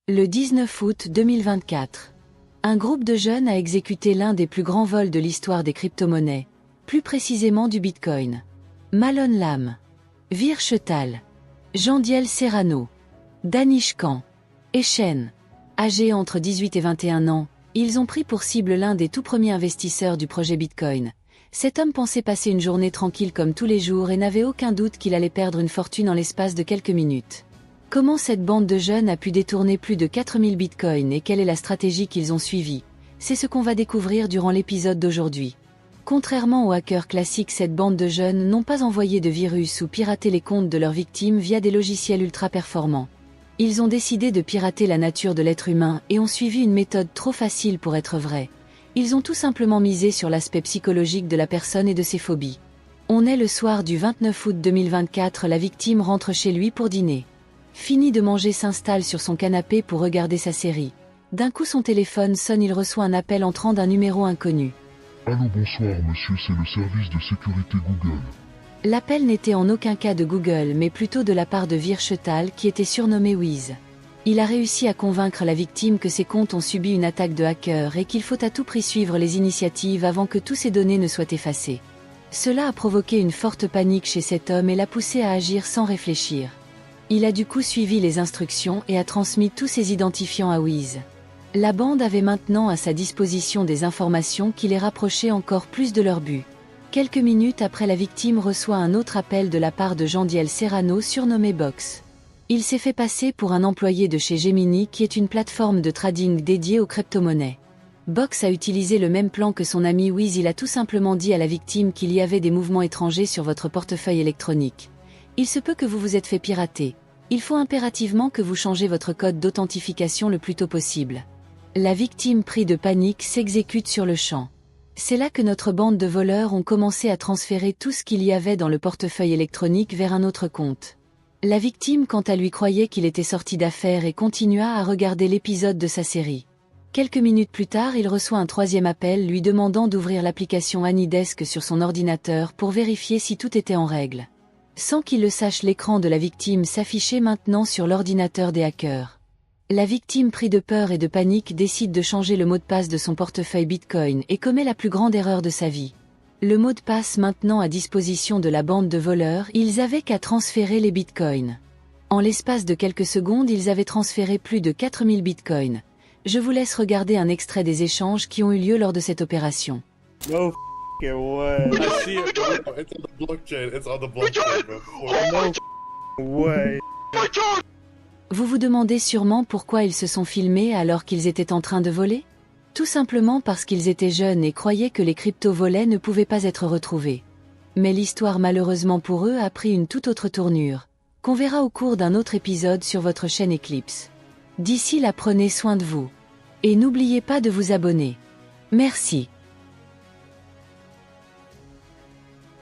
Le 19 août 2024. Un groupe de jeunes a exécuté l'un des plus grands vols de l'histoire des crypto-monnaies, plus précisément du Bitcoin. Malon Lam, Vir Chetal, Jean-Diel Serrano, Danish Khan, Echen. Âgés entre 18 et 21 ans, ils ont pris pour cible l'un des tout premiers investisseurs du projet Bitcoin. Cet homme pensait passer une journée tranquille comme tous les jours et n'avait aucun doute qu'il allait perdre une fortune en l'espace de quelques minutes. Comment cette bande de jeunes a pu détourner plus de 4000 bitcoins et quelle est la stratégie qu'ils ont suivie? C'est ce qu'on va découvrir durant l'épisode d'aujourd'hui. Contrairement aux hackers classiques, cette bande de jeunes n'ont pas envoyé de virus ou piraté les comptes de leurs victimes via des logiciels ultra performants. Ils ont décidé de pirater la nature de l'être humain et ont suivi une méthode trop facile pour être vraie. Ils ont tout simplement misé sur l'aspect psychologique de la personne et de ses phobies. On est le soir du 29 août 2024, la victime rentre chez lui pour dîner. Fini de manger, s'installe sur son canapé pour regarder sa série. D'un coup son téléphone sonne, il reçoit un appel entrant d'un numéro inconnu. Allô, bonsoir monsieur, c'est le service de sécurité Google. L'appel n'était en aucun cas de Google mais plutôt de la part de Vir Chetal qui était surnommé Wiz. Il a réussi à convaincre la victime que ses comptes ont subi une attaque de hacker et qu'il faut à tout prix suivre les initiatives avant que tous ces données ne soient effacées. Cela a provoqué une forte panique chez cet homme et l'a poussé à agir sans réfléchir. Il a du coup suivi les instructions et a transmis tous ses identifiants à Wiz. La bande avait maintenant à sa disposition des informations qui les rapprochaient encore plus de leur but. Quelques minutes après, la victime reçoit un autre appel de la part de Jean-Diel Serrano surnommé Box. Il s'est fait passer pour un employé de chez Gemini qui est une plateforme de trading dédiée aux crypto-monnaies. Box a utilisé le même plan que son ami Wiz, il a tout simplement dit à la victime qu'il y avait des mouvements étrangers sur votre portefeuille électronique. Il se peut que vous vous êtes fait pirater. Il faut impérativement que vous changez votre code d'authentification le plus tôt possible. La victime, prise de panique, s'exécute sur le champ. C'est là que notre bande de voleurs ont commencé à transférer tout ce qu'il y avait dans le portefeuille électronique vers un autre compte. La victime, quant à lui, croyait qu'il était sorti d'affaire et continua à regarder l'épisode de sa série. Quelques minutes plus tard, il reçoit un troisième appel lui demandant d'ouvrir l'application AnyDesk sur son ordinateur pour vérifier si tout était en règle. Sans qu'il le sache, l'écran de la victime s'affichait maintenant sur l'ordinateur des hackers. La victime, pris de peur et de panique, décide de changer le mot de passe de son portefeuille Bitcoin et commet la plus grande erreur de sa vie. Le mot de passe maintenant à disposition de la bande de voleurs, ils avaient qu'à transférer les Bitcoins. En l'espace de quelques secondes, ils avaient transféré plus de 4000 Bitcoins. Je vous laisse regarder un extrait des échanges qui ont eu lieu lors de cette opération. No f***ing way. I see it, bro. It's on the blockchain. It's on the blockchain, bro. No f***ing way. Vous vous demandez sûrement pourquoi ils se sont filmés alors qu'ils étaient en train de voler? Tout simplement parce qu'ils étaient jeunes et croyaient que les crypto-volets ne pouvaient pas être retrouvés. Mais l'histoire, malheureusement pour eux, a pris une toute autre tournure, qu'on verra au cours d'un autre épisode sur votre chaîne Eclipse. D'ici là, prenez soin de vous. Et n'oubliez pas de vous abonner. Merci.